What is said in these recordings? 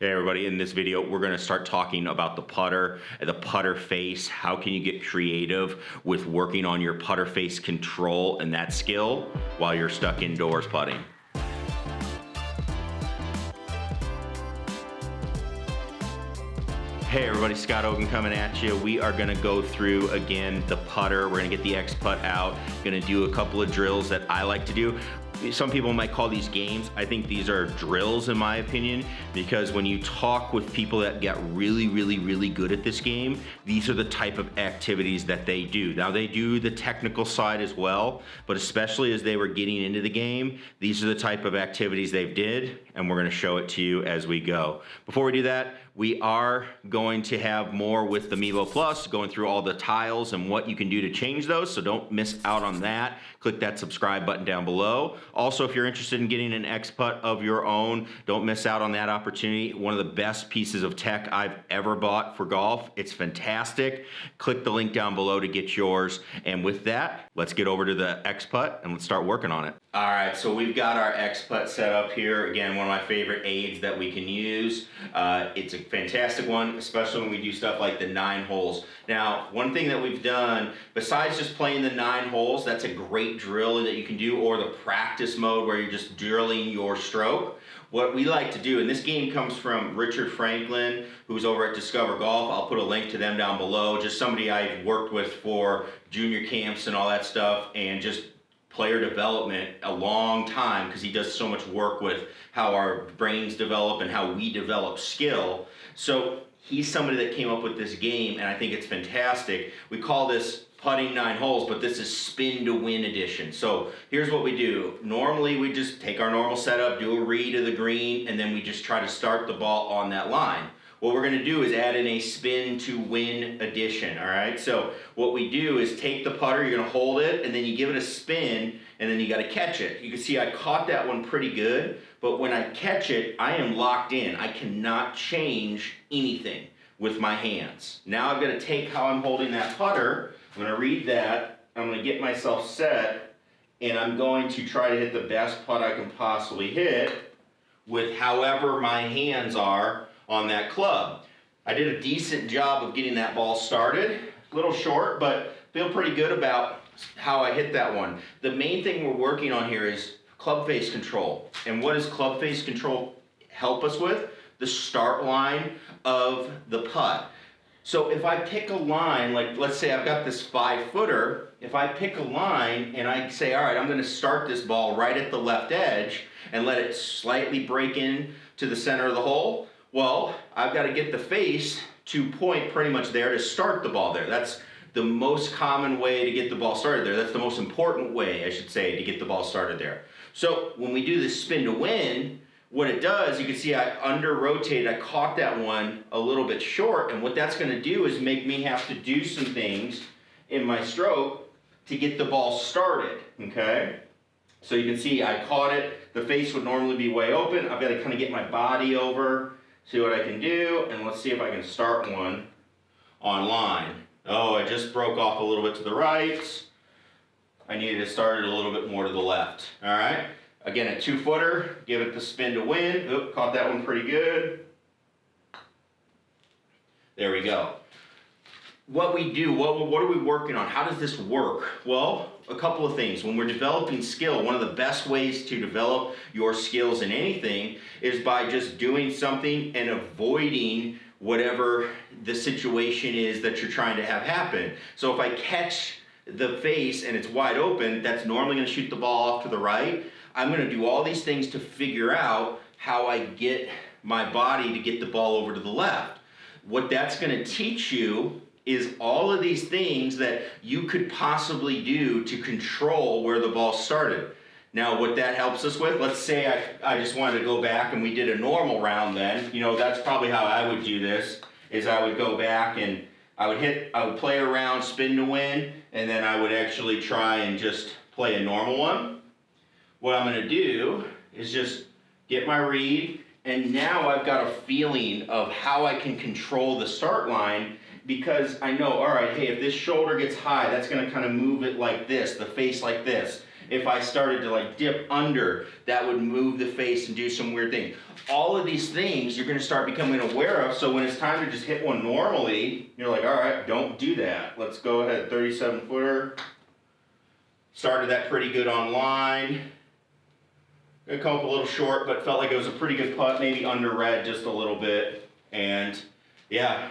Hey everybody, in this video we're going to start talking about the putter face. How can you get creative with working on your putter face control and that skill while you're stuck indoors putting? Hey everybody, Scott Ogan coming at you. We are gonna go through again the putter. We're gonna get the ExPutt out. Gonna do a couple of drills that I like to do. Some people might call these games. I think these are drills in my opinion, because when you talk with people that get really good at this game, these are the type of activities that they do. Now they do the technical side as well, but especially as they were getting into the game, these are the type of activities they did, and we're gonna show it to you as we go. Before we do that, we are going to have more with the Mevo Plus, going through all the tiles and what you can do to change those, so don't miss out on that. Click that subscribe button down below. Also, if you're interested in getting an ExPutt of your own, don't miss out on that opportunity. One of the best pieces of tech I've ever bought for golf. It's fantastic. Click the link down below to get yours. And with that, let's get over to the ExPutt and let's start working on it. All right, so we've got our ExPutt set up here. Again, one of my favorite aids that we can use. It's a fantastic one, especially when we do stuff like the 9 holes. Now, one thing that we've done, besides just playing the 9 holes, that's a great drill that you can do, or the practice mode where you're just drilling your stroke. What we like to do, and this game comes from Richard Franklin, who's over at Discover Golf. I'll put a link to them down below. Just somebody I've worked with for junior camps and all that stuff, and just player development a long time, because he does so much work with how our brains develop and how we develop skill. So he's somebody that came up with this game, and I think it's fantastic. We call this putting 9 holes, but this is spin to win edition. So here's what we do. Normally we just take our normal setup, do a read of the green, and then we just try to start the ball on that line. What we're gonna do is add in a spin to win edition, all right? So what we do is take the putter, you're gonna hold it, and then you give it a spin, and then you gotta catch it. You can see I caught that one pretty good, but when I catch it, I am locked in. I cannot change anything with my hands. Now I've gotta take how I'm holding that putter, I'm gonna read that, I'm gonna get myself set, and I'm going to try to hit the best putt I can possibly hit with however my hands are on that club. I did a decent job of getting that ball started. A little short, but feel pretty good about how I hit that one. The main thing we're working on here is club face control. And what does club face control help us with? The start line of the putt. So if I pick a line, like let's say I've got this 5-footer, if I pick a line and I say, all right, I'm gonna start this ball right at the left edge and let it slightly break in to the center of the hole, well, I've got to get the face to point pretty much there to start the ball there. That's the most common way to get the ball started there. That's the most important way, I should say, to get the ball started there. So when we do this spin to win, what it does, you can see I under-rotated, I caught that one a little bit short, and what that's going to do is make me have to do some things in my stroke to get the ball started, okay? So you can see I caught it, the face would normally be way open, I've got to kind of get my body over, see what I can do, and let's see if I can start one on line. Oh, I just broke off a little bit to the right. I needed to start it a little bit more to the left. All right. Again, a 2-footer, give it the spin to win. Oop, caught that one pretty good. There we go. What we do, what are we working on? How does this work? Well, a couple of things. When we're developing skill, one of the best ways to develop your skills in anything is by just doing something and avoiding whatever the situation is that you're trying to have happen. So if I catch the face and it's wide open, that's normally going to shoot the ball off to the right. I'm going to do all these things to figure out how I get my body to get the ball over to the left. What that's going to teach you is all of these things that you could possibly do to control where the ball started. Now what that helps us with, let's say I just wanted to go back and we did a normal round then, you know, that's probably how I would do this, is I would go back and I would play around, spin to win, and then I would actually try and just play a normal one. What I'm gonna do is just get my read, and now I've got a feeling of how I can control the start line, because I know, all right, hey, if this shoulder gets high, that's gonna kind of move it like this, the face like this. if I started to like dip under, that would move the face and do some weird things. All of these things you're gonna start becoming aware of, so when it's time to just hit one normally, you're like, all right, don't do that. Let's go ahead, 37 footer. Started that pretty good online. Gonna come up a little short, but felt like it was a pretty good putt, maybe under red just a little bit. And yeah,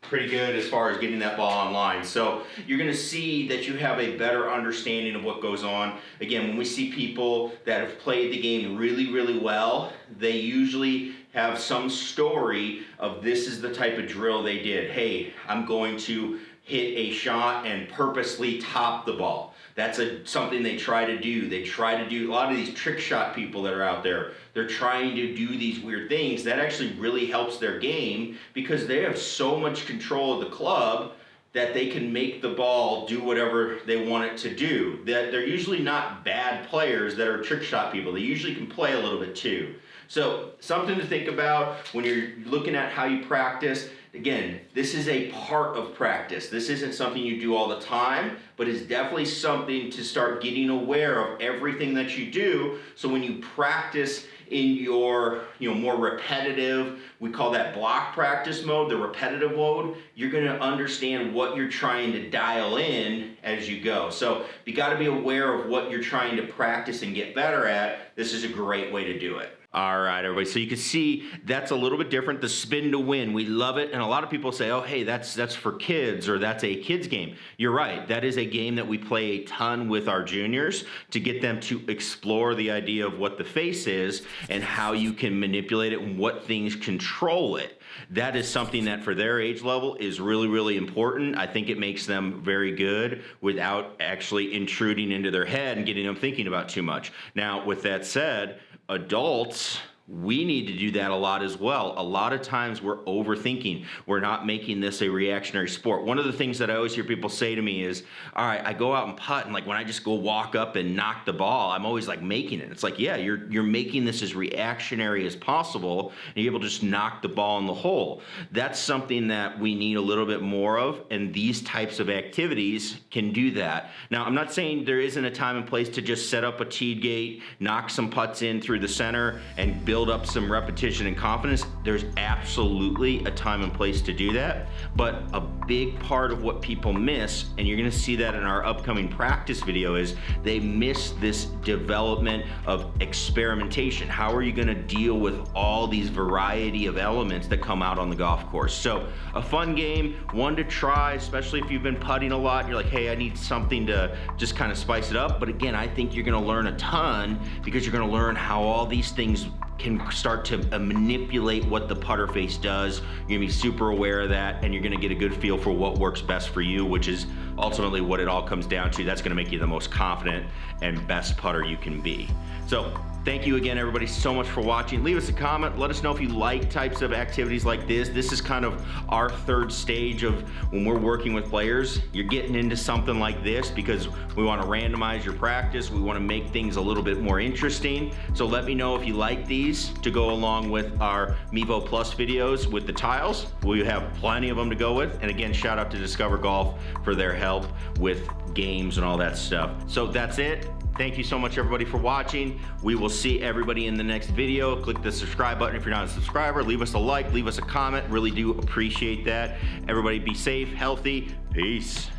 pretty good as far as getting that ball online. So you're gonna see that you have a better understanding of what goes on. Again, when we see people that have played the game really, really well, they usually have some story of this is the type of drill they did. Hey, I'm going to hit a shot and purposely top the ball. That's something they try to do. They try to do, a lot of these trick shot people that are out there, they're trying to do these weird things. That actually really helps their game because they have so much control of the club that they can make the ball do whatever they want it to do. That they're usually not bad players that are trick shot people. They usually can play a little bit too. So something to think about when you're looking at how you practice. Again, this is a part of practice. This isn't something you do all the time, but it's definitely something to start getting aware of everything that you do. So when you practice in your more repetitive, we call that block practice mode, the repetitive mode, you're gonna understand what you're trying to dial in as you go. So you gotta be aware of what you're trying to practice and get better at. This is a great way to do it. All right, everybody, so you can see that's a little bit different. The spin to win, we love it. And a lot of people say, oh, hey, that's for kids, or that's a kid's game. You're right, that is a game that we play a ton with our juniors to get them to explore the idea of what the face is and how you can manipulate it and what things control it. That is something that for their age level is really, really important. I think it makes them very good without actually intruding into their head and getting them thinking about too much. Now, with that said, adults, we need to do that a lot as well. A lot of times we're overthinking. We're not making this a reactionary sport. One of the things that I always hear people say to me is, all right, I go out and putt, and like when I just go walk up and knock the ball, I'm always like making it. It's like, yeah, you're making this as reactionary as possible, and you're able to just knock the ball in the hole. That's something that we need a little bit more of, and these types of activities can do that. Now, I'm not saying there isn't a time and place to just set up a teed gate, knock some putts in through the center, and build up some repetition and confidence. There's absolutely a time and place to do that, but a big part of what people miss, and you're gonna see that in our upcoming practice video, is they miss this development of experimentation. How are you gonna deal with all these variety of elements that come out on the golf course? So a fun game, one to try, especially if you've been putting a lot, you're like, hey, I need something to just kind of spice it up. But again, I think you're gonna learn a ton because you're gonna learn how all these things can start to manipulate what the putter face does. You're gonna be super aware of that, and you're gonna get a good feel for what works best for you, which is ultimately what it all comes down to. That's gonna make you the most confident and best putter you can be. So thank you again, everybody, so much for watching. Leave us a comment. Let us know if you like types of activities like this. This is kind of our third stage of when we're working with players. You're getting into something like this because we want to randomize your practice. We want to make things a little bit more interesting. So let me know if you like these to go along with our Mevo Plus videos with the tiles. We have plenty of them to go with. And again, shout out to Discover Golf for their help with games and all that stuff. So that's it. Thank you so much, everybody, for watching. We will see everybody in the next video. Click the subscribe button if you're not a subscriber. Leave us a like, leave us a comment. Really do appreciate that. Everybody be safe, healthy. Peace.